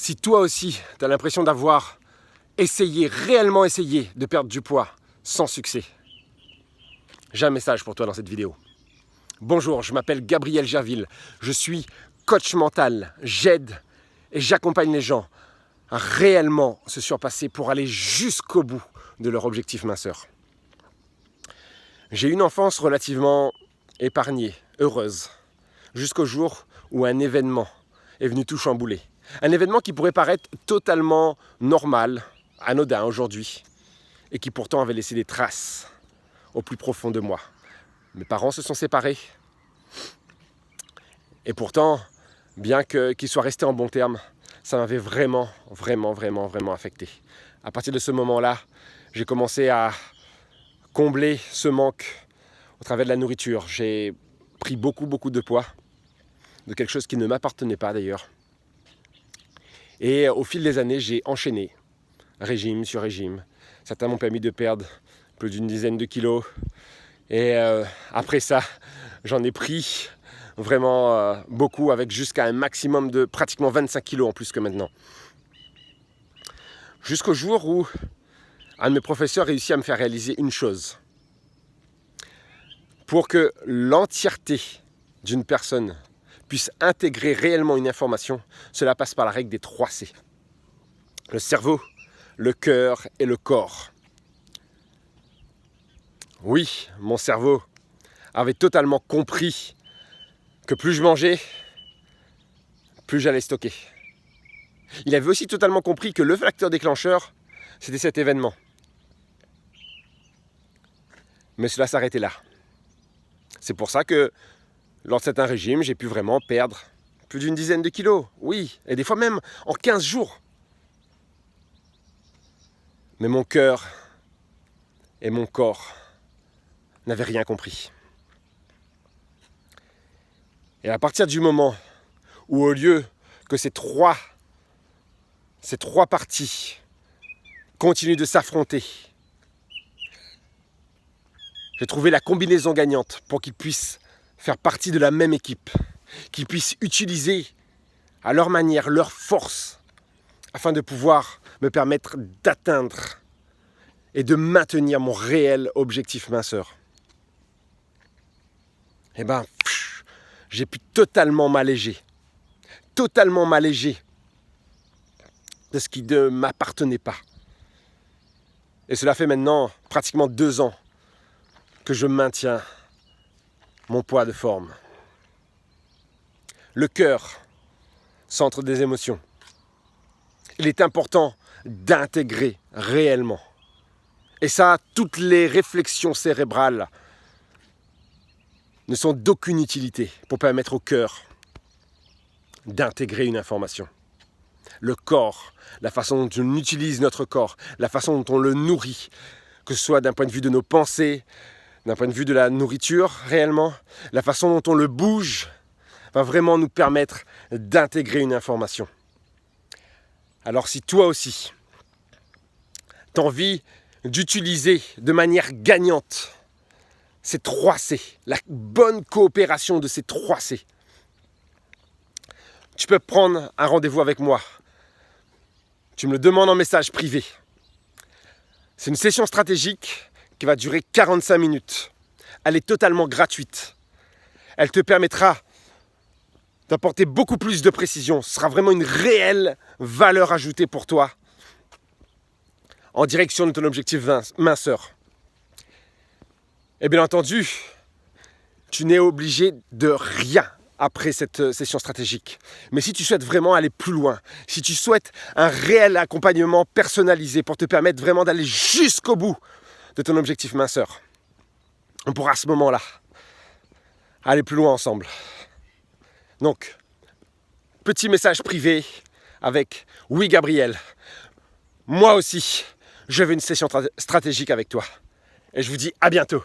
Si toi aussi, tu as l'impression d'avoir réellement essayé de perdre du poids sans succès, j'ai un message pour toi dans cette vidéo. Bonjour, je m'appelle Gabriel Gerville, je suis coach mental, j'aide et j'accompagne les gens à réellement se surpasser pour aller jusqu'au bout de leur objectif minceur. J'ai eu une enfance relativement épargnée, heureuse, jusqu'au jour où un événement est venu tout chambouler. Un événement qui pourrait paraître totalement normal, anodin aujourd'hui, et qui pourtant avait laissé des traces au plus profond de moi. Mes parents se sont séparés, et pourtant, bien qu'ils soient restés en bons termes, ça m'avait vraiment affecté. À partir de ce moment-là, j'ai commencé à combler ce manque au travers de la nourriture. J'ai pris beaucoup de poids, de quelque chose qui ne m'appartenait pas d'ailleurs. Et au fil des années, j'ai enchaîné, régime sur régime. Certains m'ont permis de perdre plus d'une dizaine de kilos. Et après ça, j'en ai pris vraiment beaucoup, avec jusqu'à un maximum de pratiquement 25 kilos en plus que maintenant. Jusqu'au jour où un de mes professeurs réussit à me faire réaliser une chose. Pour que l'entièreté d'une personne puisse intégrer réellement une information, cela passe par la règle des 3 C. Le cerveau, le cœur et le corps. Oui, mon cerveau avait totalement compris que plus je mangeais, plus j'allais stocker. Il avait aussi totalement compris que le facteur déclencheur, c'était cet événement. Mais cela s'arrêtait là. C'est pour ça que lors de certains régimes, j'ai pu vraiment perdre plus d'une dizaine de kilos. Oui, et des fois même en 15 jours. Mais mon cœur et mon corps n'avaient rien compris. Et à partir du moment où, au lieu que ces trois parties continuent de s'affronter, j'ai trouvé la combinaison gagnante pour qu'ils puissent faire partie de la même équipe, qu'ils puissent utiliser à leur manière leur force afin de pouvoir me permettre d'atteindre et de maintenir mon réel objectif minceur. Eh bien, j'ai pu totalement m'alléger de ce qui ne m'appartenait pas. Et cela fait maintenant pratiquement 2 ans que je maintiens mon poids de forme. Le cœur, centre des émotions. Il est important d'intégrer réellement. Et ça, toutes les réflexions cérébrales ne sont d'aucune utilité pour permettre au cœur d'intégrer une information. Le corps, la façon dont on utilise notre corps, la façon dont on le nourrit, que ce soit d'un point de vue de nos pensées, d'un point de vue de la nourriture réellement, la façon dont on le bouge, va vraiment nous permettre d'intégrer une information. Alors si toi aussi, tu as envie d'utiliser de manière gagnante ces 3 C, la bonne coopération de ces 3 C, tu peux prendre un rendez-vous avec moi. Tu me le demandes en message privé. C'est une session stratégique qui va durer 45 minutes. Elle est totalement gratuite. Elle te permettra d'apporter beaucoup plus de précision. Ce sera vraiment une réelle valeur ajoutée pour toi en direction de ton objectif minceur. Et bien entendu, tu n'es obligé de rien après cette session stratégique. Mais si tu souhaites vraiment aller plus loin, si tu souhaites un réel accompagnement personnalisé pour te permettre vraiment d'aller jusqu'au bout de ton objectif minceur, on pourra à ce moment-là aller plus loin ensemble. Donc, petit message privé avec « Oui Gabriel, moi aussi, je veux une session stratégique avec toi. » Et je vous dis à bientôt.